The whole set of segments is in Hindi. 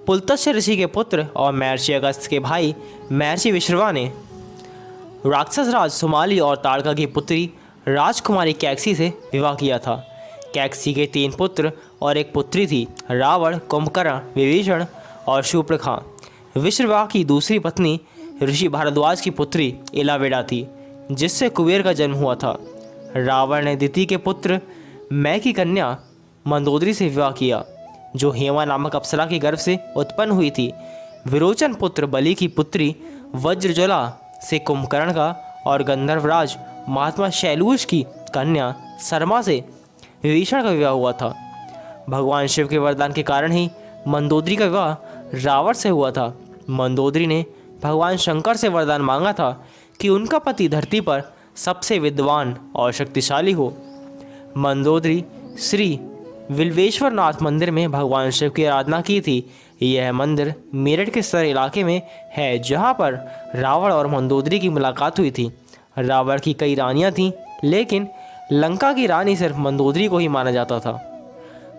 पुलत्स्य ऋषि के पुत्र और महर्षि अगस्त्य के भाई महर्षि विश्रवा ने राक्षस राज सुमाली और ताड़का की पुत्री राजकुमारी कैकसी से विवाह किया था। कैकसी के 3 पुत्र और एक पुत्री थी, रावण, कुंभकर्ण, विभीषण और शूर्पणखा। विश्रवा की दूसरी पत्नी ऋषि भारद्वाज की पुत्री इलावेड़ा थी, जिससे कुबेर का जन्म हुआ था। रावण ने दिति के पुत्र मै की कन्या मंदोदरी से विवाह किया, जो हेमा नामक अप्सरा के गर्भ से उत्पन्न हुई थी। विरोचन पुत्र बलि की पुत्री वज्रज्वला से कुंभकर्ण का और गंधर्वराज महात्मा शैलूष की कन्या शर्मा से विभीषण का विवाह हुआ था। भगवान शिव के वरदान के कारण ही मंदोदरी का विवाह रावण से हुआ था। मंदोदरी ने भगवान शंकर से वरदान मांगा था कि उनका पति धरती पर सबसे विद्वान और शक्तिशाली हो। मंदोदरी श्री विल्वेश्वर नाथ मंदिर में भगवान शिव की आराधना की थी। यह मंदिर मेरठ के सर इलाके में है, जहाँ पर रावण और मंदोदरी की मुलाकात हुई थी। रावण की कई रानियाँ थीं, लेकिन लंका की रानी सिर्फ मंदोदरी को ही माना जाता था।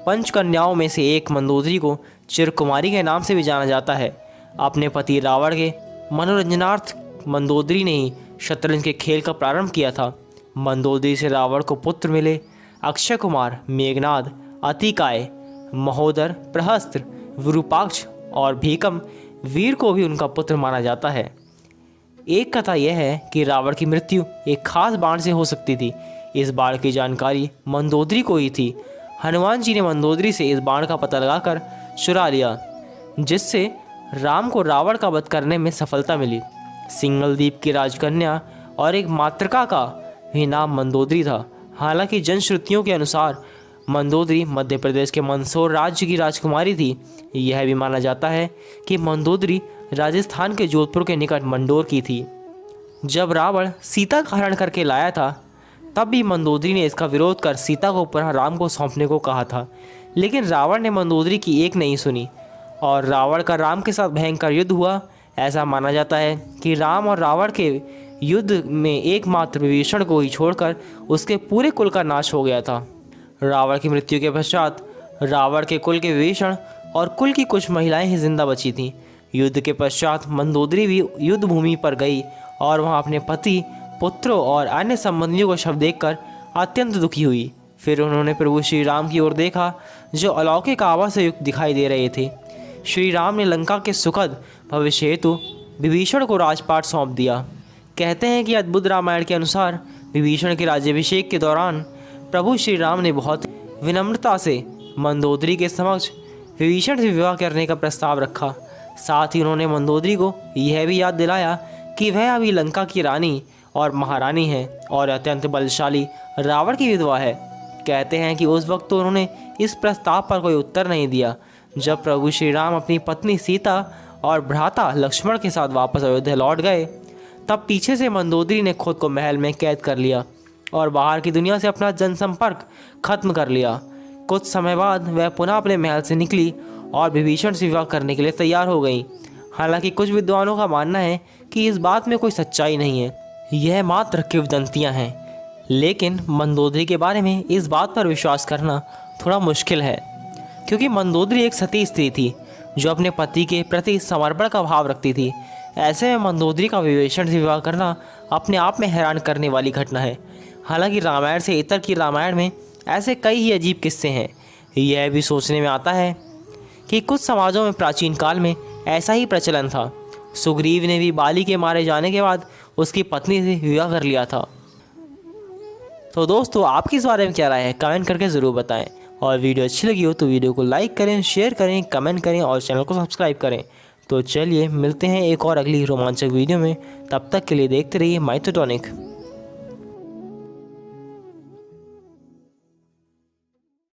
पंचकन्याओं में से एक मंदोदरी को चिरकुमारी के नाम से भी जाना जाता है। अपने पति रावण के मनोरंजनार्थ मंदोदरी ने ही शतरंज के खेल का प्रारंभ किया था। मंदोदरी से रावण को पुत्र मिले अक्षय कुमार, मेघनाद, अतिकाय, महोदर, प्रहस्त्र, विरूपाक्ष और भीकम वीर को भी उनका पुत्र माना जाता है। एक कथा यह है कि रावण की मृत्यु एक खास बाण से हो सकती थी। इस बाण की जानकारी मंदोदरी को ही थी। हनुमान जी ने मंदोदरी से इस बाण का पता लगाकर चुरा लिया, जिससे राम को रावण का वध करने में सफलता मिली। सिंगल द्वीप की राजकन्या और एक मातृका का भी नाम मंदोदरी था। हालांकि जनश्रुतियों के अनुसार मंदोदरी मध्य प्रदेश के मंदसौर राज्य की राजकुमारी थी। यह भी माना जाता है कि मंदोदरी राजस्थान के जोधपुर के निकट मंडोर की थी। जब रावण सीता का हरण करके लाया था, तब भी मंदोदरी ने इसका विरोध कर सीता को पुनः राम को सौंपने को कहा था, लेकिन रावण ने मंदोदरी की एक नहीं सुनी और रावण का राम के साथ भयंकर युद्ध हुआ। ऐसा माना जाता है कि राम और रावण के युद्ध में एकमात्र विभीषण को ही छोड़कर उसके पूरे कुल का नाश हो गया था। रावण की मृत्यु के पश्चात रावण के कुल के विभीषण और कुल की कुछ महिलाएं ही जिंदा बची थीं। युद्ध के पश्चात मंदोदरी भी युद्ध भूमि पर गई और वहां अपने पति, पुत्रों और अन्य संबंधियों को शव देखकर अत्यंत दुखी हुई। फिर उन्होंने प्रभु श्री राम की ओर देखा, जो अलौकिक आभा से युक्त दिखाई दे रहे थे। श्री राम ने लंका के सुखद भविष्य हेतु विभीषण को राजपाट सौंप दिया। कहते हैं कि अद्भुत रामायण के अनुसार विभीषण के राज्याभिषेक के दौरान प्रभु श्री राम ने बहुत विनम्रता से मंदोदरी के समक्ष विभीषण से विवाह करने का प्रस्ताव रखा। साथ ही उन्होंने मंदोदरी को यह भी याद दिलाया कि वह अभी लंका की रानी और महारानी है और अत्यंत बलशाली रावण की विधवा है। कहते हैं कि उस वक्त तो उन्होंने इस प्रस्ताव पर कोई उत्तर नहीं दिया। जब प्रभु श्री राम अपनी पत्नी सीता और भ्राता लक्ष्मण के साथ वापस अयोध्या लौट गए, तब पीछे से मंदोदरी ने खुद को महल में कैद कर लिया और बाहर की दुनिया से अपना जनसंपर्क खत्म कर लिया। कुछ समय बाद वह पुनः अपने महल से निकली और विभीषण से विवाह करने के लिए तैयार हो गई। हालांकि कुछ विद्वानों का मानना है कि इस बात में कोई सच्चाई नहीं है, यह मात्र किंवदंतियां हैं। लेकिन मंदोदरी के बारे में इस बात पर विश्वास करना थोड़ा मुश्किल है, क्योंकि मंदोदरी एक सती स्त्री थी जो अपने पति के प्रति समर्पण का भाव रखती थी। ऐसे में मंदोदरी का विभीषण से विवाह करना अपने आप में हैरान करने वाली घटना है। हालांकि रामायण से इतर की रामायण में ऐसे कई ही अजीब किस्से हैं। यह भी सोचने में आता है कि कुछ समाजों में प्राचीन काल में ऐसा ही प्रचलन था। सुग्रीव ने भी बाली के मारे जाने के बाद उसकी पत्नी से विवाह कर लिया था। तो दोस्तों, आपकी इस बारे में क्या राय है, कमेंट करके ज़रूर बताएं। और वीडियो अच्छी लगी हो तो वीडियो को लाइक करें, शेयर करें, कमेंट करें और चैनल को सब्सक्राइब करें। तो चलिए मिलते हैं एक और अगली रोमांचक वीडियो में। तब तक के लिए देखते रहिए माइथोटॉनिक।